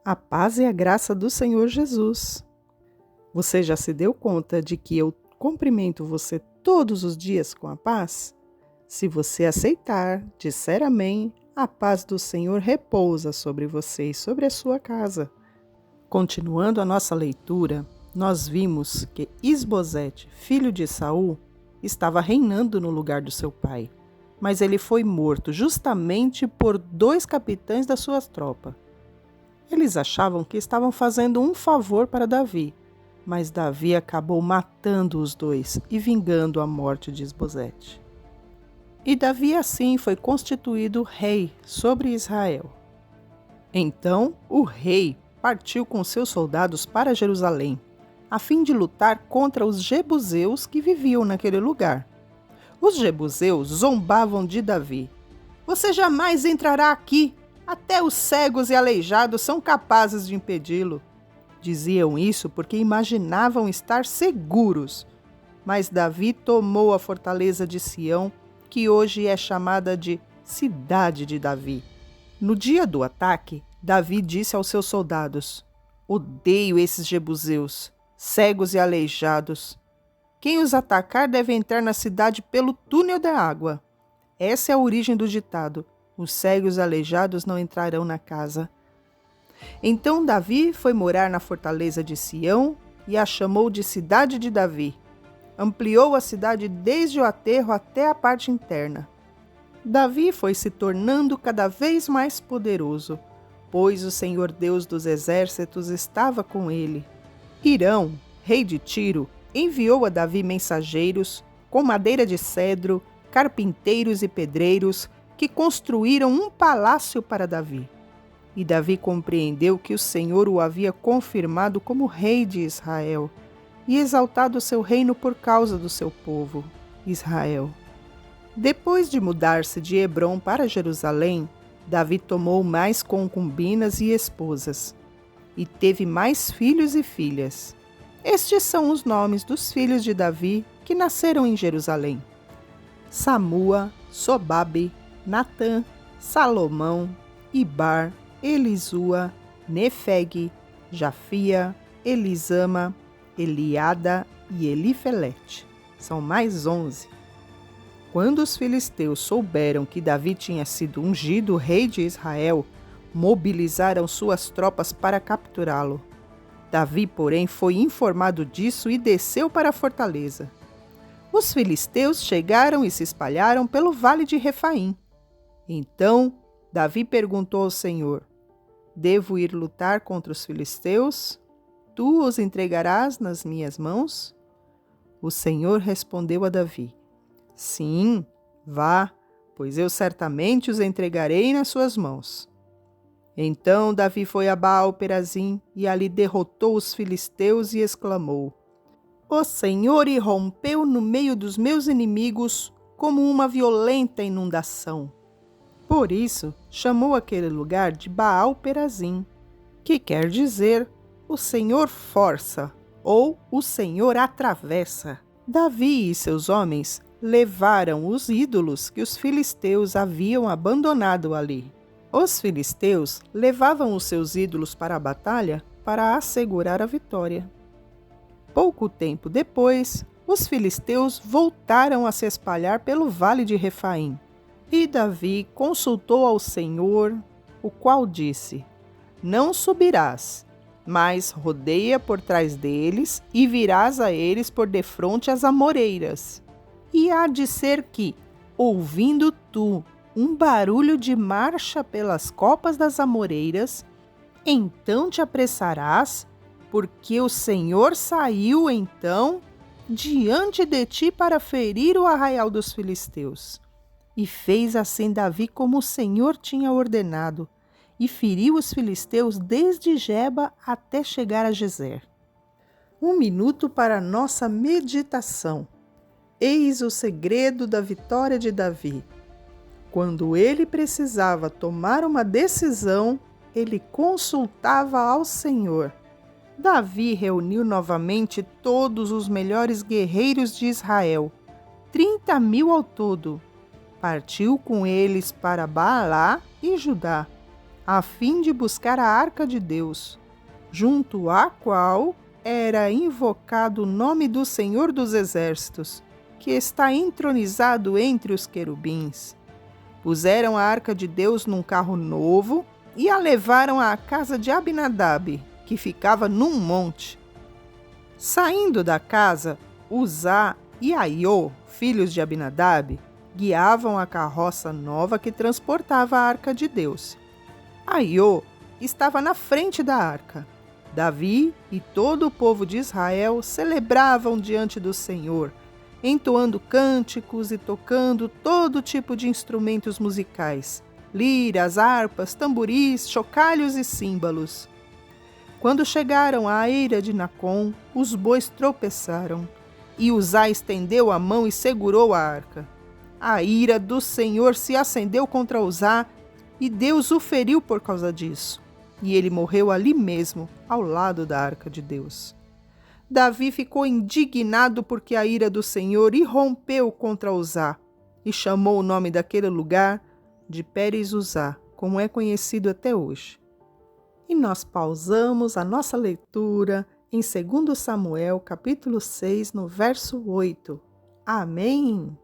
A paz e a graça do Senhor Jesus. Você já se deu conta de que eu cumprimento você todos os dias com a paz? Se você aceitar, disser amém, a paz do Senhor repousa sobre você e sobre a sua casa. Continuando a nossa leitura, nós vimos que Isbosete, filho de Saul, estava reinando no lugar do seu pai, mas ele foi morto justamente por 2 capitães da sua tropa. Eles achavam que estavam fazendo um favor para Davi, mas Davi acabou matando os 2 e vingando a morte de Isbosete. E Davi assim foi constituído rei sobre Israel. Então o rei partiu com seus soldados para Jerusalém, a fim de lutar contra os jebuseus que viviam naquele lugar. Os jebuseus zombavam de Davi. "Você jamais entrará aqui! Até os cegos e aleijados são capazes de impedi-lo." Diziam isso porque imaginavam estar seguros. Mas Davi tomou a fortaleza de Sião, que hoje é chamada de Cidade de Davi. No dia do ataque, Davi disse aos seus soldados: "Odeio esses jebuseus, cegos e aleijados. Quem os atacar deve entrar na cidade pelo túnel da água." Essa é a origem do ditado: "Os cegos e aleijados não entrarão na casa." Então Davi foi morar na fortaleza de Sião e a chamou de Cidade de Davi. Ampliou a cidade desde o aterro até a parte interna. Davi foi se tornando cada vez mais poderoso, pois o Senhor Deus dos exércitos estava com ele. Hirão, rei de Tiro, enviou a Davi mensageiros com madeira de cedro, carpinteiros e pedreiros, que construíram um palácio para Davi. E Davi compreendeu que o Senhor o havia confirmado como rei de Israel e exaltado seu reino por causa do seu povo, Israel. Depois de mudar-se de Hebrom para Jerusalém, Davi tomou mais concubinas e esposas, e teve mais filhos e filhas. Estes são os nomes dos filhos de Davi que nasceram em Jerusalém: Samua, Sobabe, Natã, Salomão, Ibar, Elisua, Nefeg, Jafia, Elisama, Eliada e Elifelete. São mais 11. Quando os filisteus souberam que Davi tinha sido ungido rei de Israel, mobilizaram suas tropas para capturá-lo. Davi, porém, foi informado disso e desceu para a fortaleza. Os filisteus chegaram e se espalharam pelo vale de Refaim. Então Davi perguntou ao Senhor: "Devo ir lutar contra os filisteus? Tu os entregarás nas minhas mãos?" O Senhor respondeu a Davi: "Sim, vá, pois eu certamente os entregarei nas suas mãos." Então Davi foi a Baal-Perazim e ali derrotou os filisteus e exclamou: "O Senhor irrompeu no meio dos meus inimigos como uma violenta inundação." Por isso, chamou aquele lugar de Baal-Perazim, que quer dizer "o Senhor força" ou "o Senhor atravessa." Davi e seus homens levaram os ídolos que os filisteus haviam abandonado ali. Os filisteus levavam os seus ídolos para a batalha para assegurar a vitória. Pouco tempo depois, os filisteus voltaram a se espalhar pelo vale de Refaim. E Davi consultou ao Senhor, o qual disse: "Não subirás, mas rodeia por trás deles e virás a eles por defronte às amoreiras. E há de ser que, ouvindo tu um barulho de marcha pelas copas das amoreiras, então te apressarás, porque o Senhor saiu então diante de ti para ferir o arraial dos filisteus." E fez assim Davi como o Senhor tinha ordenado, e feriu os filisteus desde Geba até chegar a Gezer. 1 minuto para nossa meditação. Eis o segredo da vitória de Davi. Quando ele precisava tomar uma decisão, ele consultava ao Senhor. Davi reuniu novamente todos os melhores guerreiros de Israel, 30.000 ao todo. Partiu com eles para Baalá e Judá. a fim de buscar a arca de Deus, junto à qual era invocado o nome do Senhor dos Exércitos, que está entronizado entre os querubins. Puseram a arca de Deus num carro novo e a levaram à casa de Abinadab, que ficava num monte. Saindo da casa, Uzá e Aiô, filhos de Abinadab, guiavam a carroça nova que transportava a arca de Deus. Aiô estava na frente da arca. Davi e todo o povo de Israel celebravam diante do Senhor, entoando cânticos e tocando todo tipo de instrumentos musicais, liras, harpas, tamboris, chocalhos e símbolos. Quando chegaram à eira de Nacon, os bois tropeçaram, e Uzá estendeu a mão e segurou a arca. A ira do Senhor se acendeu contra Uzá, e Deus o feriu por causa disso. E ele morreu ali mesmo, ao lado da arca de Deus. Davi ficou indignado porque a ira do Senhor irrompeu contra Uzá, e chamou o nome daquele lugar de Pérez-Uzá, como é conhecido até hoje. E nós pausamos a nossa leitura em 2 Samuel, capítulo 6, no verso 8. Amém?